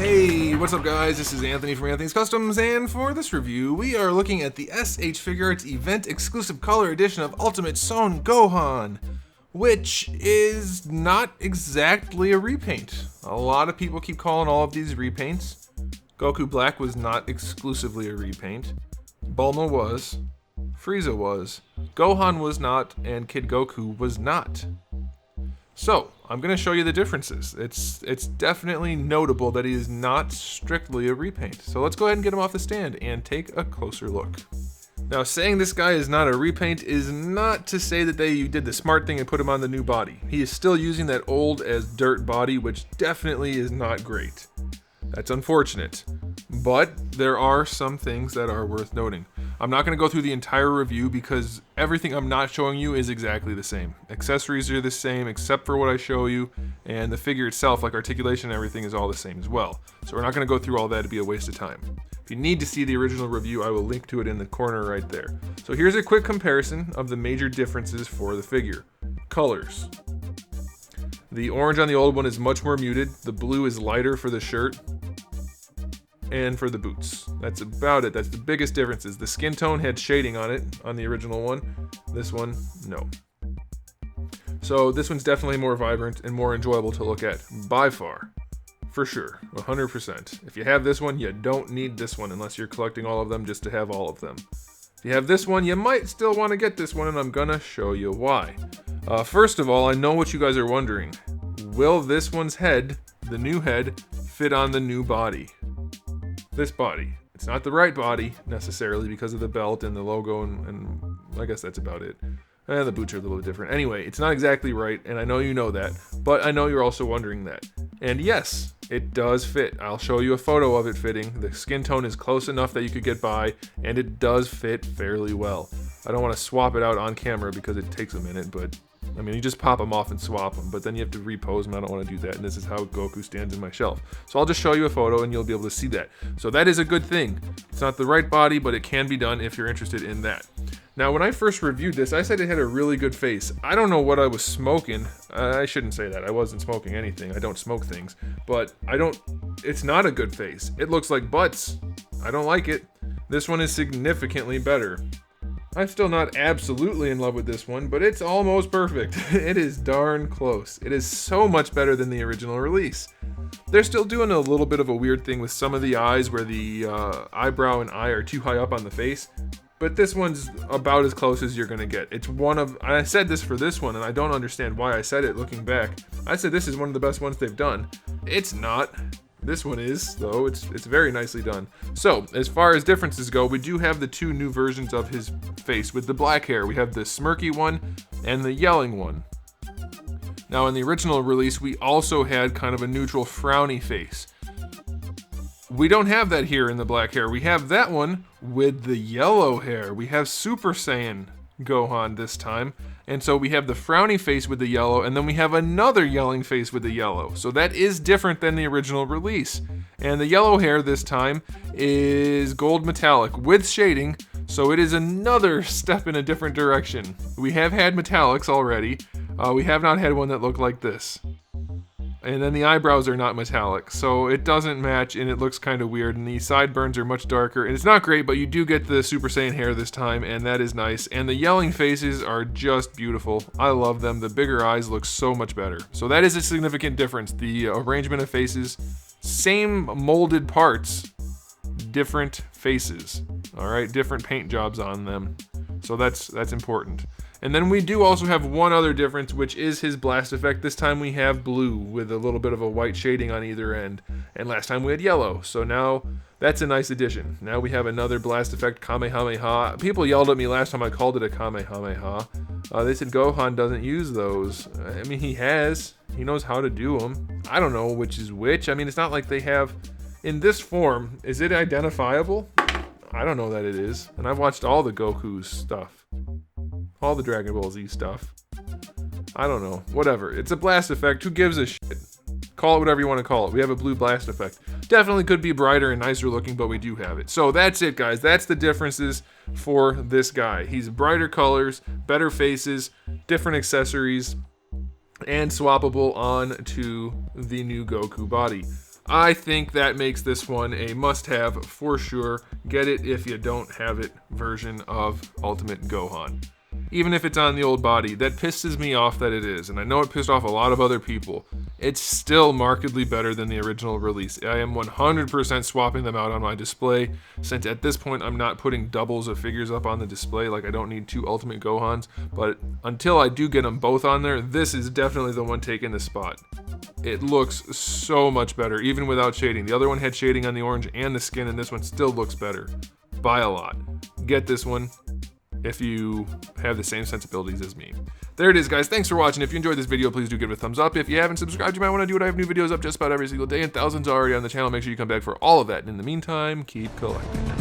Hey, what's up guys? This is Anthony from Anthony's Customs, and for this review, we are looking at the SH Figuarts Event Exclusive Color Edition of Ultimate Sewn Gohan, which is not exactly a repaint. A lot of people keep calling all of these repaints. Goku Black was not exclusively a repaint. Bulma was, Frieza was, Gohan was not, and Kid Goku was not. So, I'm going to show you the differences. It's definitely notable that he is not strictly a repaint. So let's go ahead and get him off the stand and take a closer look. Now, saying this guy is not a repaint is not to say that you did the smart thing and put him on the new body. He is still using that old as dirt body, which definitely is not great. That's unfortunate. But there are some things that are worth noting. I'm not going to go through the entire review because everything I'm not showing you is exactly the same. Accessories are the same except for what I show you, and the figure itself, like articulation and everything, is all the same as well. So we're not going to go through all that, it'd be a waste of time. If you need to see the original review, I will link to it in the corner right there. So here's a quick comparison of the major differences for the figure. Colors. The orange on the old one is much more muted, the blue is lighter for the shirt, and for the boots. That's about it. That's the biggest differences. The skin tone had shading on it on the original one. This one, no. So this one's definitely more vibrant and more enjoyable to look at, by far. For sure, 100%. If you have this one, you don't need this one unless you're collecting all of them just to have all of them. If you have this one, you might still want to get this one, and I'm gonna show you why. First of all, I know what you guys are wondering. Will this one's head, the new head, fit on the new body? This body. It's not the right body necessarily because of the belt and the logo, and I guess that's about it. And the boots are a little bit different. Anyway, it's not exactly right, and I know you know that, but I know you're also wondering that. And yes, it does fit. I'll show you a photo of it fitting. The skin tone is close enough that you could get by, and it does fit fairly well. I don't want to swap it out on camera because it takes a minute, but I mean, you just pop them off and swap them, but then you have to repose them. I don't want to do that, and this is how Goku stands in my shelf. So I'll just show you a photo, and you'll be able to see that. So that is a good thing. It's not the right body, but it can be done if you're interested in that. Now, when I first reviewed this, I said it had a really good face. I don't know what I was smoking. I shouldn't say that. I wasn't smoking anything. I don't smoke things. But it's not a good face. It looks like butts. I don't like it. This one is significantly better. I'm still not absolutely in love with this one, but it's almost perfect. It is darn close. It is so much better than the original release. They're still doing a little bit of a weird thing with some of the eyes where the eyebrow and eye are too high up on the face, but this one's about as close as you're gonna get. It's one of, I said this for this one, and I don't understand why I said it looking back. I said this is one of the best ones they've done. It's not. This one is, though. It's very nicely done. So, as far as differences go, we do have the two new versions of his face with the black hair. We have the smirky one and the yelling one. Now, in the original release, we also had kind of a neutral frowny face. We don't have that here in the black hair. We have that one with the yellow hair. We have Super Saiyan Gohan this time. And so we have the frowny face with the yellow, and then we have another yelling face with the yellow. So that is different than the original release. And the yellow hair this time is gold metallic with shading, so it is another step in a different direction. We have had metallics already. We have not had one that looked like this. And then the eyebrows are not metallic, so it doesn't match, and it looks kind of weird, and the sideburns are much darker, and it's not great, but you do get the Super Saiyan hair this time, and that is nice, and the yelling faces are just beautiful. I love them. The bigger eyes look so much better. So that is a significant difference. The arrangement of faces, same molded parts, different faces, all right? Different paint jobs on them, so that's important. And then we do also have one other difference, which is his blast effect. This time we have blue with a little bit of a white shading on either end. And last time we had yellow. So now that's a nice addition. Now we have another blast effect, Kamehameha. People yelled at me last time I called it a Kamehameha. They said Gohan doesn't use those. I mean, he has. He knows how to do them. I don't know which is which. I mean, it's not like they have... In this form, is it identifiable? I don't know that it is. And I've watched all the Goku stuff. All the Dragon Ball Z stuff. I don't know. Whatever. It's a blast effect. Who gives a shit? Call it whatever you want to call it. We have a blue blast effect. Definitely could be brighter and nicer looking, but we do have it. So that's it, guys. That's the differences for this guy. He's brighter colors, better faces, different accessories, and swappable on to the new Goku body. I think that makes this one a must-have for sure. Get it if you don't have it version of Ultimate Gohan. Even if it's on the old body, that pisses me off that it is, and I know it pissed off a lot of other people. It's still markedly better than the original release. I am 100% swapping them out on my display, since at this point I'm not putting doubles of figures up on the display, like I don't need 2 Ultimate Gohans, but until I do get them both on there, this is definitely the one taking the spot. It looks so much better, even without shading. The other one had shading on the orange and the skin, and this one still looks better by a lot. Get this one if you have the same sensibilities as me. There it is, guys. Thanks for watching. If you enjoyed this video, please do give it a thumbs up. If you haven't subscribed, you might want to do it. I have new videos up just about every single day, and thousands are already on the channel. Make sure you come back for all of that. And in the meantime, keep collecting.